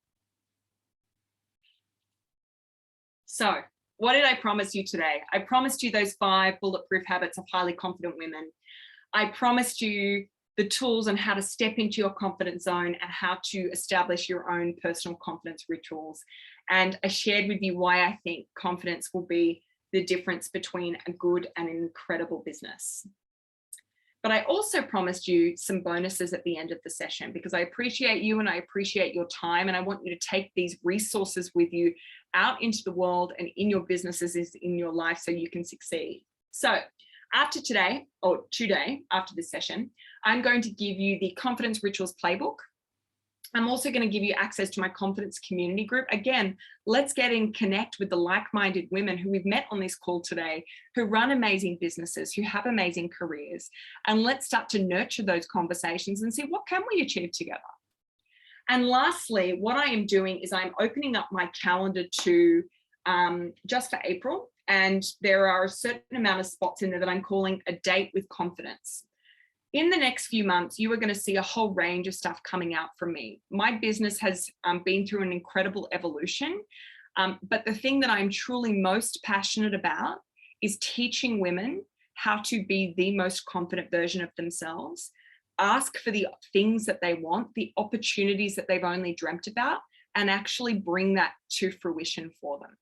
So, what did I promise you today? I promised you those 5 bulletproof habits of highly confident women. I promised you the tools on how to step into your confidence zone and how to establish your own personal confidence rituals. And I shared with you why I think confidence will be the difference between a good and an incredible business. But I also promised you some bonuses at the end of the session because I appreciate you and I appreciate your time, and I want you to take these resources with you out into the world and in your businesses, in your life, so you can succeed. So after today, after this session, I'm going to give you the Confidence Rituals Playbook. I'm also going to give you access to my confidence community group. Again, let's get in, connect with the like-minded women who we've met on this call today, who run amazing businesses, who have amazing careers. And let's start to nurture those conversations and see what can we achieve together. And lastly, what I am doing is I'm opening up my calendar to just for April. And there are a certain amount of spots in there that I'm calling a date with confidence. In the next few months, you are going to see a whole range of stuff coming out from me. My business has been through an incredible evolution. But the thing that I'm truly most passionate about is teaching women how to be the most confident version of themselves, ask for the things that they want, the opportunities that they've only dreamt about, and actually bring that to fruition for them.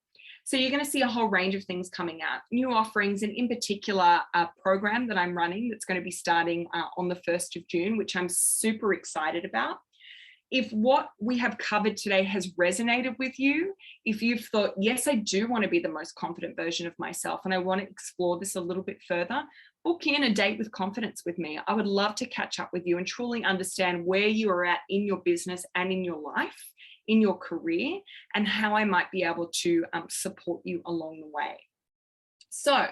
So you're going to see a whole range of things coming out, new offerings, and in particular, a program that I'm running that's going to be starting on the 1st of June, which I'm super excited about. if what we have covered today has resonated with you, if you've thought, yes, I do want to be the most confident version of myself and I want to explore this a little bit further, book in a date with confidence with me. I would love to catch up with you and truly understand where you are at in your business and in your life, in your career, and how I might be able to support you along the way. So,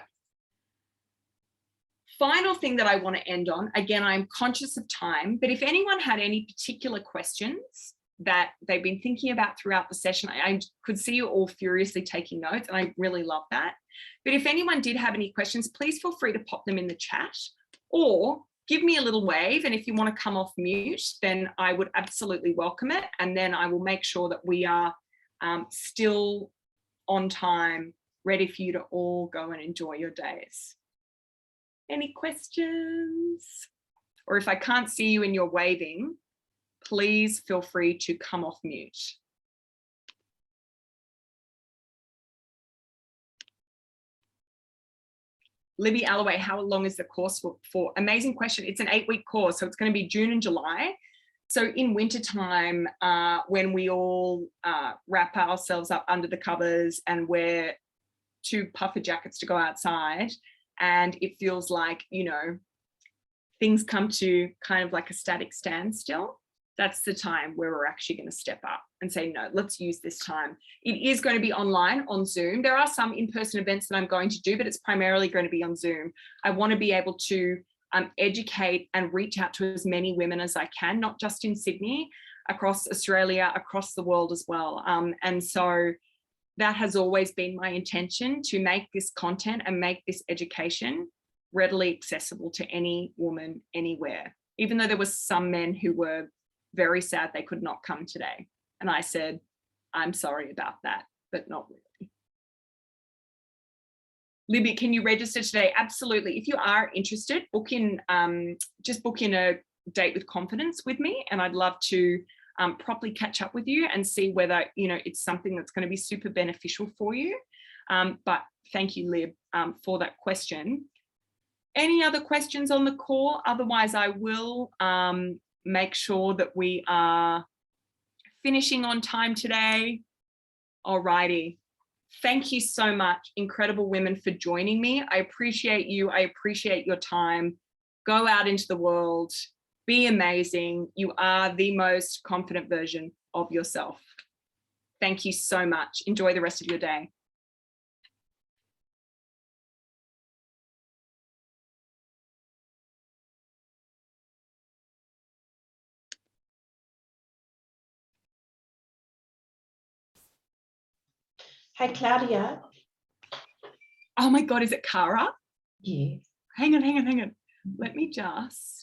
final thing that I want to end on, again, I'm conscious of time, but if anyone had any particular questions that they've been thinking about throughout the session, I could see you all furiously taking notes, and I really love that. But if anyone did have any questions, please feel free to pop them in the chat or give me a little wave. And if you want to come off mute, then I would absolutely welcome it. And then I will make sure that we are still on time, ready for you to all go and enjoy your days. Any questions? Or if I can't see you and you're waving, please feel free to come off mute. Libby Alloway, how long is the course for? Amazing question. It's an 8-week course, so it's going to be June and July. So in wintertime, when we all wrap ourselves up under the covers and wear 2 puffer jackets to go outside, and it feels like, you know, things come to kind of like a static standstill, that's the time where we're actually going to step up and say, no, let's use this time. It is going to be online on Zoom. There are some in-person events that I'm going to do, but it's primarily going to be on Zoom. I want to be able to educate and reach out to as many women as I can, not just in Sydney, across Australia, across the world as well. And so that has always been my intention, to make this content and make this education readily accessible to any woman anywhere, even though there were some men who were very sad they could not come today. And I said, I'm sorry about that, but not really. Libby, can you register today? Absolutely. If you are interested, book in, just book in a date with confidence with me, and I'd love to properly catch up with you and see whether, you know, it's something that's going to be super beneficial for you. But thank you, Lib, for that question. Any other questions on the call? Otherwise, I will make sure that we are finishing on time today. Alrighty. Thank you so much, incredible women, for joining me. I appreciate you. I appreciate your time. Go out into the world. Be amazing. You are the most confident version of yourself. Thank you so much. Enjoy the rest of your day. Hi, Claudia. Oh my God, is it Cara? Yeah. Hang on. Let me just